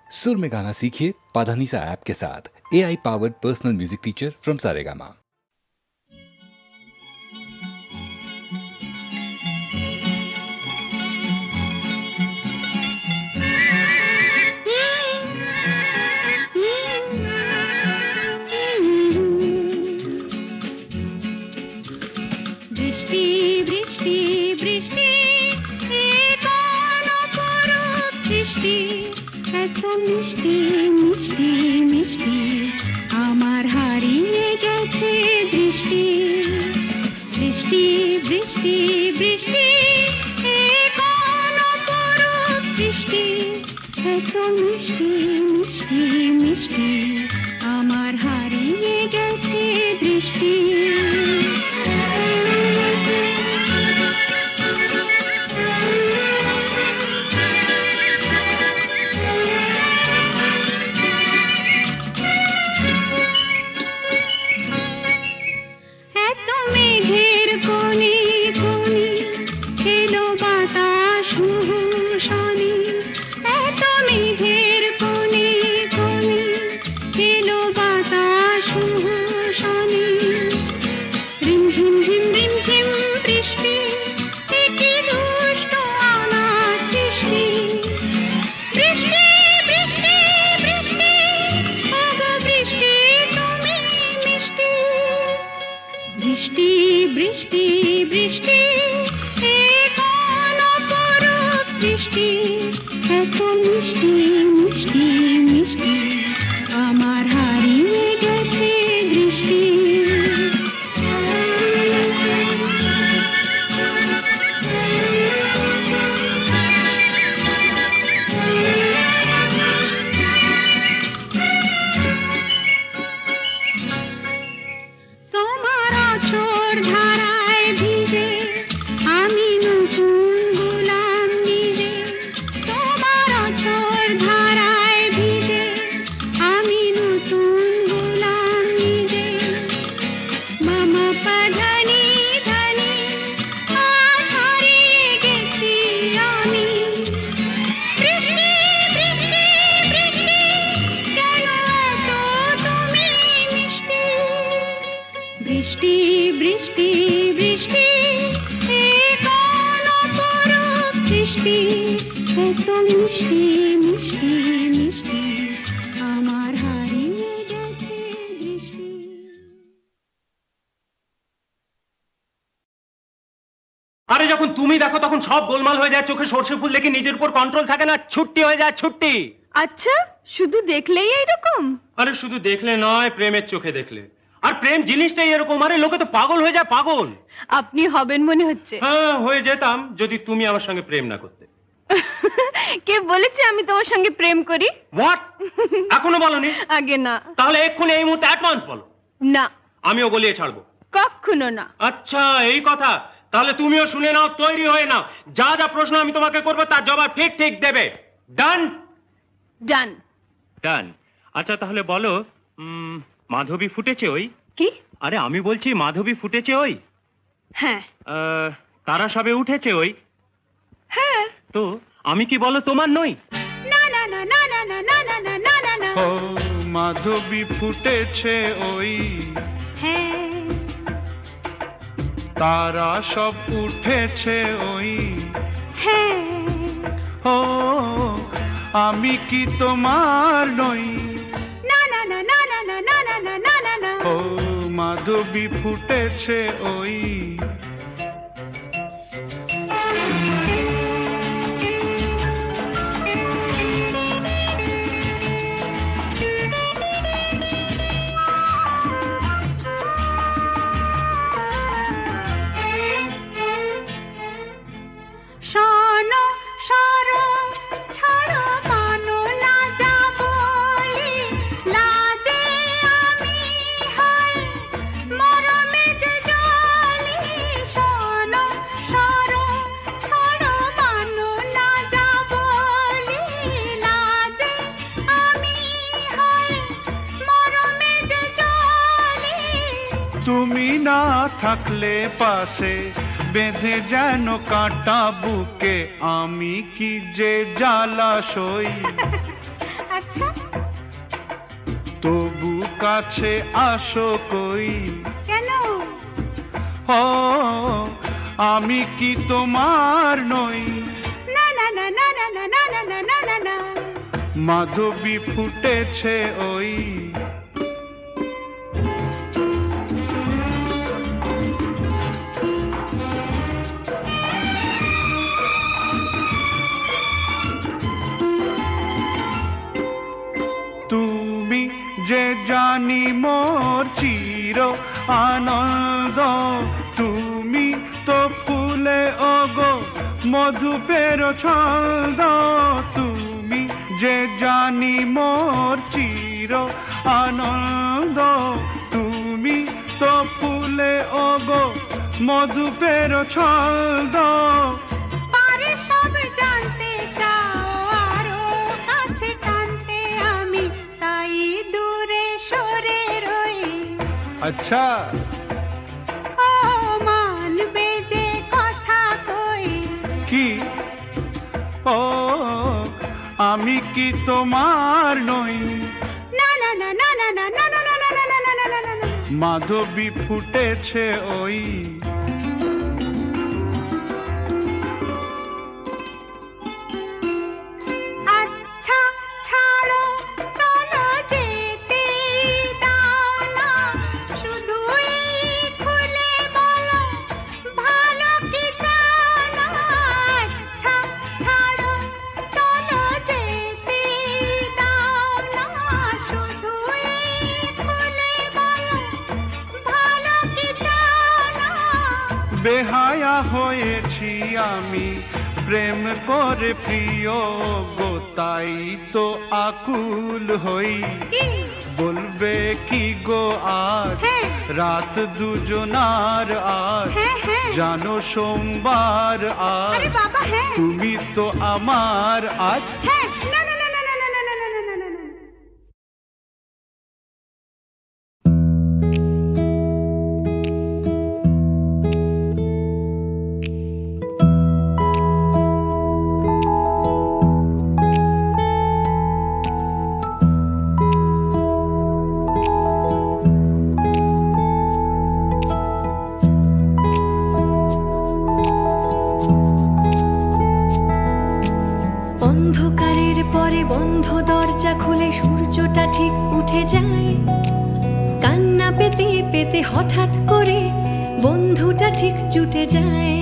सुर में गाना सीखिए पाधानीसा ऐप के साथ। AI powered personal music teacher from Saregama. বৃষ্টি বৃষ্টি বৃষ্টি এ কোন অপরূপ সৃষ্টি, এত মিষ্টি মিষ্টি মিষ্টি আমার হারিয়ে গেছে দৃষ্টি। বৃষ্টি বৃষ্টি বৃষ্টি এ কোন অপরূপ সৃষ্টি, এত মিষ্টি মিষ্টি মিষ্টি আমার হারিয়ে গেছে দৃষ্টি। বৃষ্টি বৃষ্টি বৃষ্টি এ কোন অপরূপ সৃষ্টি, এত মিষ্টি মিষ্টি মিষ্টি আমার হারিয়ে গেছে দৃষ্টি। বৃষ্টি বৃষ্টি বৃষ্টি এ কোন অপরূপ সৃষ্টি, এত মিষ্টি মিষ্টি মিষ্টি আমার হারিয়ে গেছে দৃষ্টি। আরে যখন তুমি দেখো তখন সব গোলমাল হয়ে যায়, চোখে সর্ষে ফুল দেখে নিজের উপর কন্ট্রোল থাকে না, ছুট্টি হয়ে যায় ছুট্টি। আচ্ছা, শুধু দেখলেই এইরকম? আরে শুধু দেখলে নয়, প্রেমের চোখে দেখলে। আর প্রেম জিনিসটাই এরকম, আরে লোকে তো পাগল হয়ে যায়, পাগল। আপনি হবেন মনে হচ্ছে। হ্যাঁ, হয়ে যেতাম যদি তুমি আমার সঙ্গে প্রেম না করতে। কে বলেছে আমি তোমার সঙ্গে প্রেম করি? হোয়াট? এখনো বলনি? আগে না। তাহলে এক্ষুনি এই মুহূর্তে অ্যাডভান্স বলো। না। আমিও গলিয়ে ছাড়বো। কখনো না। আচ্ছা, এই কথা। তাহলে তুমিও শুনে নাও, তৈরি হয়ে নাও। যা যা প্রশ্ন আমি তোমাকে করবো তার জবাব ঠিক ঠিক দেবে। ডান? ডান। ডান। আচ্ছা তাহলে বলো, মাধবী ফুটেছে ওই? কি? আরে আমি বলছি মাধবী ফুটেছে ওই? হ্যাঁ। তারা সবে উঠেছে ওই? হ্যাঁ। তো আমি কি বলো তোমার নই? না না না না না না না না না না না না। ও মাধবী ফুটেছে ওই, হ্যাঁ। তারা সব উঠেছে ওই, হ্যাঁ। ও আমি কি তোমার নই? না না না না না না না না না না না না। ও মাধবী ফুটেছে ওই। শোনো সরো ছাড়ো মানো না যা বলি, লাজে আমি হই মরমে যে জলি। শোনো সরো ছাড়ো মানো না যা বলি, লাজে আমি হই মরমে যে জলি। তুমি না থাকলে পাশে বেঁধে যেন কাঁটা বুকে, আমি কি যে জ্বালা সই। তবু কাছে আসো কই। কেন? ও আমি কি তোমার নই? না না না না না না না না না না না না। মাধবী ফুটেছে ওই। তুমি যে জানি মোর চির আনন্দ, তুমি তো ফুলে ওগো মধুপের ছন্দ। তুমি যে জানি মোর চির আনন্দ, তুমি তো ফুলে ওগো মধুপের ছন্দ। পারে সব জানতে চাও আরো কাছে টানতে, আমি তাই দূরে সরে রই। আচ্ছা ও মানবে যে কথা কই। কি? ও আমি কি তোমার নই? না না না না না না না না না না না না না না না না। মাধবী ফুটেছে ওই। আচ্ছা ছাড়ো চলো যেতে দাও না, শুধুই খুলে বলো ভালো কি চাও না। আচ্ছা ছাড়ো চলো যেতে দাও না, শুধুই খুলে বলো ভালো কি চাও না। বেহায়া হয়েছি আমি প্রেম করে প্রিয় গো, তাই তো আকুল হই। কি? বলবে কি গো আজ হ্যাঁ। রাত দুজনার আজ, হ্যাঁ, হ্যাঁ। জানো সোমবার আজ, আরে বাবা হ্যাঁ। তুমি তো আমার আজ। হ্যাঁ না না না না না না না না না না না না। অন্ধকারের পরে বন্ধ দরজা খুলে সূর্যটা ঠিক উঠে যায়, কান্না পেতে পেতে হঠাৎ করে বন্ধুটা ঠিক জুটে যায়।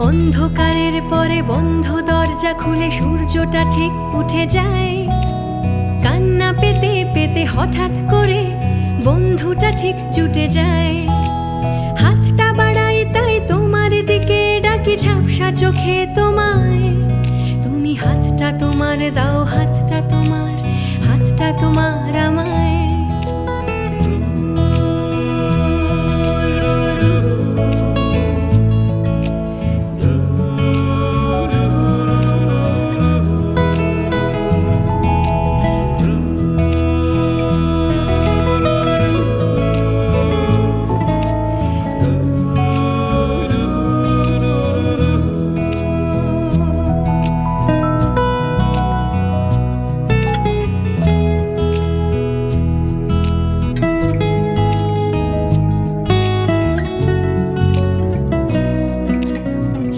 অন্ধকারের পরে বন্ধ দরজা খুলে সূর্যটা ঠিক উঠে যায়, কান্না পেতে পেতে হঠাৎ করে বন্ধুটা ঠিক জুটে যায়। হাতটা বাড়াই তাই তোমার দিকে ডাকি ঝাপসা চোখে তোমায়, তুমি হাতটা তোমার দাও, হাতটা তোমার, হাতটা তোমার আমায়।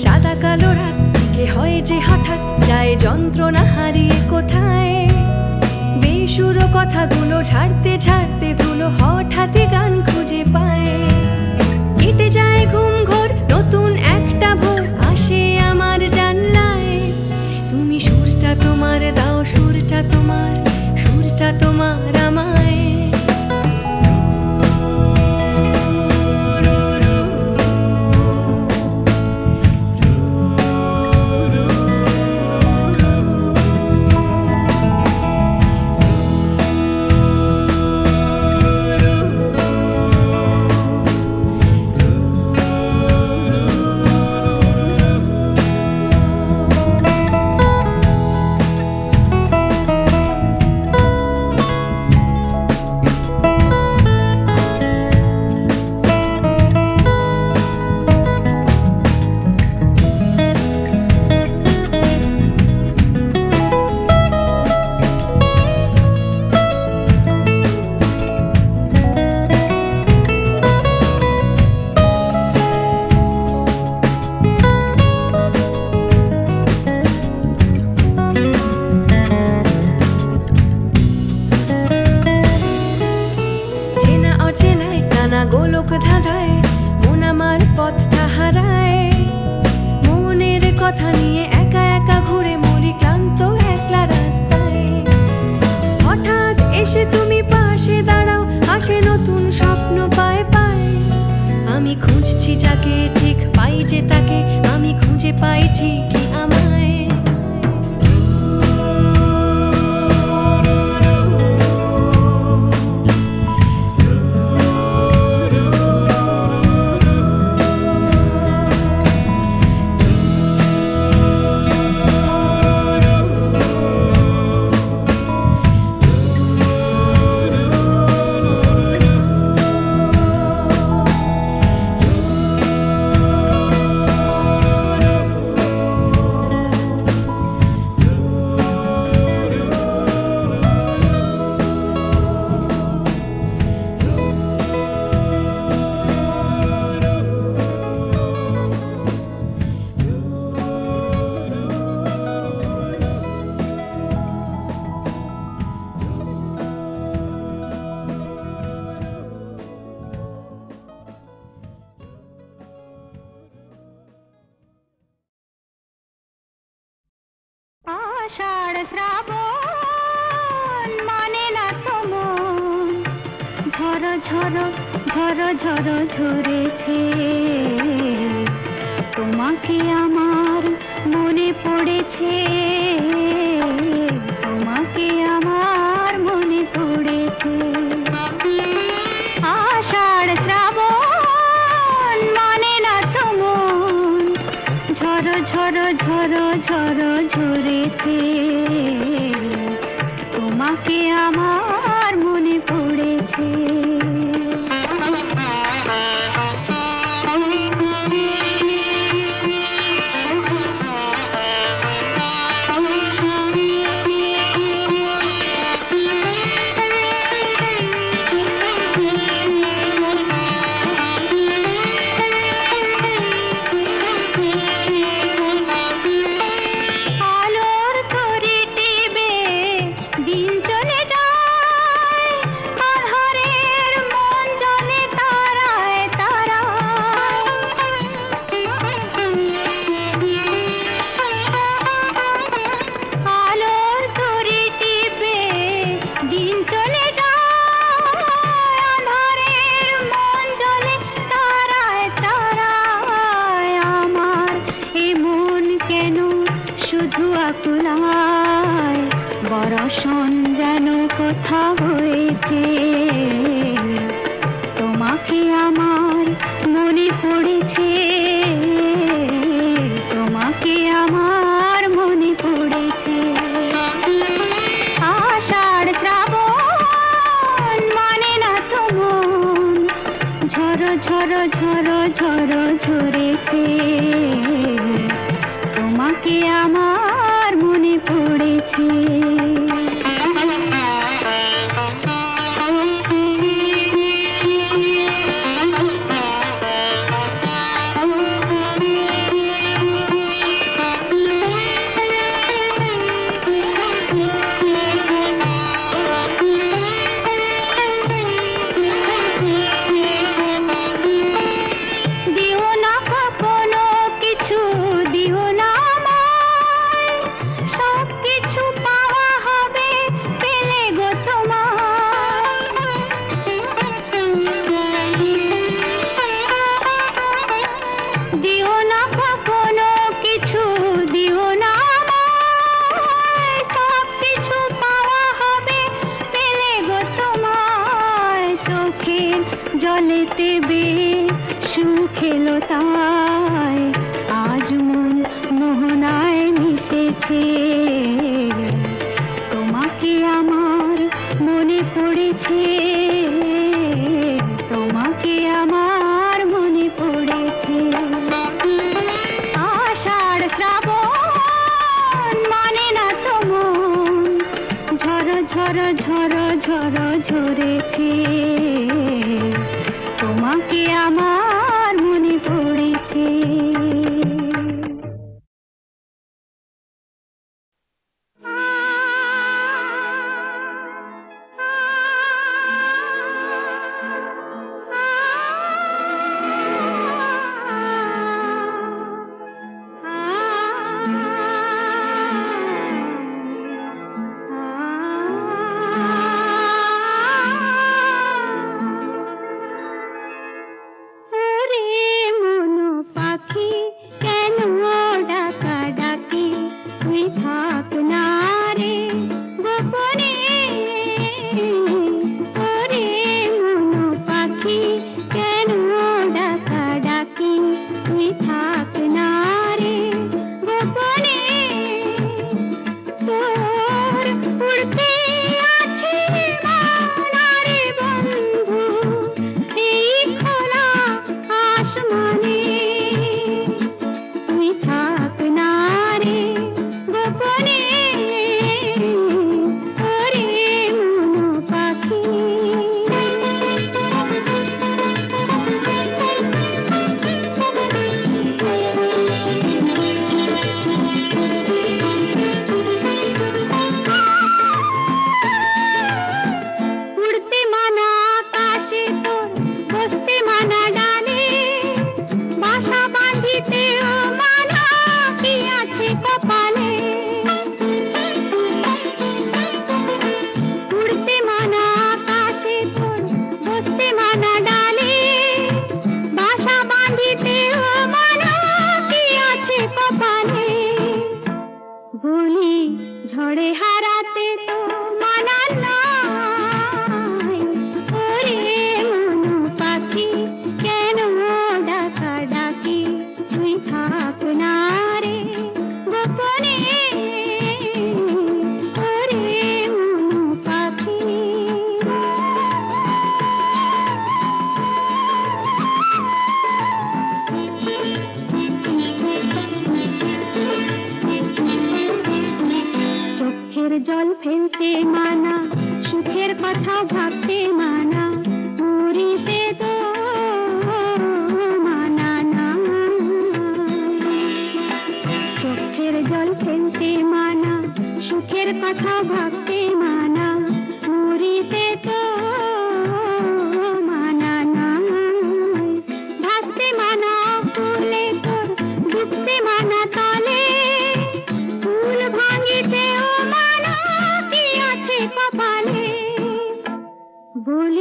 সাদা কালো রাত থেকে হয় যে হঠাৎ যায় যন্ত্রণা হারিয়ে কোথায়, বেসুরো কথাগুলো ঝাড়তে ঝাড়তে ধুলো হঠাৎই গান খুঁজে পায়। কেটে যায় ঘুম ঘোর, নতুন একটা ভোর আসে আমার জানলায়, তুমি সুরটা তোমার দাও, সুরটা তোমার, সুরটা তোমার আমায়। ঠিকই আমায়। আষাঢ় শ্রাবণ মানে না তো মন, ঝড় ঝড় ঝড় ঝড় ঝরেছে, তোমাকে আমার মনে পড়েছে, তোমাকে আমার মনে পড়েছে। আষাঢ় শ্রাবণ মানে না তো মন, ঝড় ঝড় ঝড় ঝড় ঝরেছে, তোমাকে আমার মনে পড়েছে। আলোর তরি টিবে দিন চলে যায়, আঁধারের মন জ্বলে তারায় তারায়। আলোর তরি টিবে দিন চলে যায়, আঁধারের মন জ্বলে তারায় তারায়। আমার এ মন কেন শুধু আকুলায়, বরষণ যেন কোথা হয়েছে, তোমাকে আমার মনে পড়েছে, তোমাকে আমার মনে পড়েছে। আষাঢ় শ্রাবণ মানে না তো মন, ঝড় ঝড় ঝড় ঝড় ঝরেছে, তোমাকে আমার মনে পড়েছে। দিও না কখনো কিছু, দিও না আমায়, সব কিছু পাওয়া হবে পেলে গো তোমায়। দিও না কখনো কিছু, দিও না আমায়, সব কিছু পাওয়া হবে পেলে গো তোমায়। চোখের জলেতে বে সুখ এলো তাই, আজ মন মোহনায় মিশেছে, তোমাকে আমার মনে পড়েছে, তোমাকে আমার মনে পড়েছে। আষাঢ় শ্রাবণ মানে না তো মন, ঝড় ঝড় ঝড় ঝড় ঝরেছে, তোমাকে আমার মনে পড়েছে।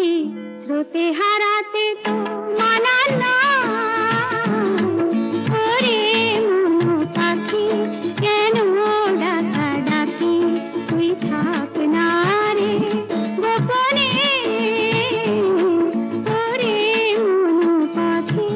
বলি স্রোতে হারাতে তো মানা নয়। ওরে মন পাখি কেন ডাকা ডাকি, তুই থাক না রে গোপনে। ওরে মন পাখি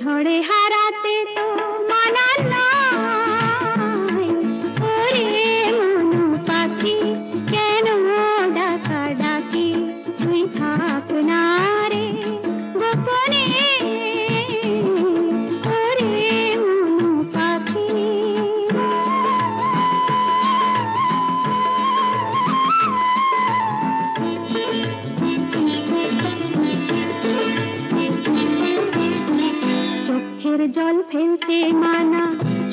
ঝড়ে হারাতে তো মানা নয়। ওরে মন পাখি কেন ডাকা ডাকি, তুই থাক না রে গোপনে। ওরে মন পাখি জল ফেলতে মানা,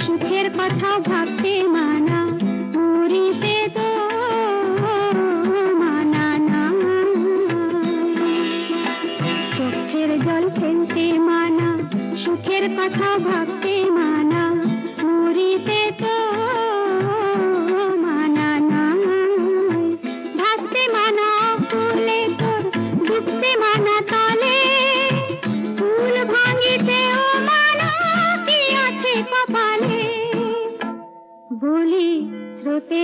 সুখের কথা ভাবতে মানা, মরিতে তো মানা না। চোখের জল ফেলতে মানা, সুখের কথা ভাবতে মানা, মরিতে তো মানা না। ভাসতে মানা ফুলে তোর, ডুবতে মানা তলে, ফুল ভাঙিতেও কপালে। বলি স্রোতে